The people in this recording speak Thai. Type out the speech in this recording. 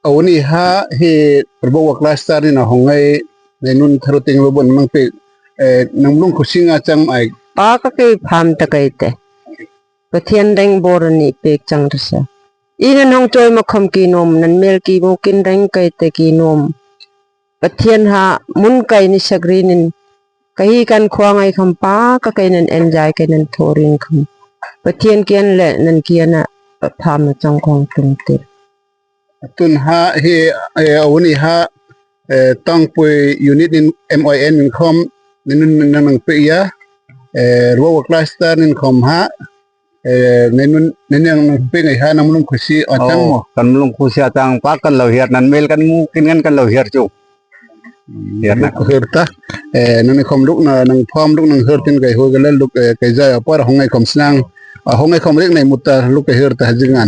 เอานี่ฮะเฮระบบว่าคลาสเตอร์นี่นะของไอ้ในนุ่นทารุติงระบบมันเป็นน้ำลุ่งคุชิงอาจังไอป้าก็เคยพามตะไกเตะประเทศแดงโบราณนี่เป็กจังรสอีนั่นห้องจอยมาคำกีนมนั่นเมลกีโมกินแดงไกเตกีนมประเทศหามุนไกนิสกรีนินกะฮีกันควงไอคำป้าก็ไกนันเอนจายไกนันทอริงคำประเทศเกียนเละนันเกียนะพามจังของตรงเตะตุนฮะเฮเอานี่ฮะต้องไปยูนิตนิน MIN นินคอมนินนังเปียระบบว่าคลาสเตอร์นินคอมฮะนินยังเป็นไงฮะน้ำลุ่งคุชิอาจังมั้งกันลงคุเสียจังปักกันเราเหียดนั่นเมลกันงูกินกันเราเหียดจุเหียดนะเฮิร์ตะนั่นคอมลูกน่ะนั่งพร้อมลูกนั่งเฮิร์ตินไก่หัวกันแล้วลูกไก่ใจเอาปอร์ห้องไอ้คอมสนังห้องไอ้คอมเล็กในมุตตาลูกไก่เฮิร์ตะหจิงาน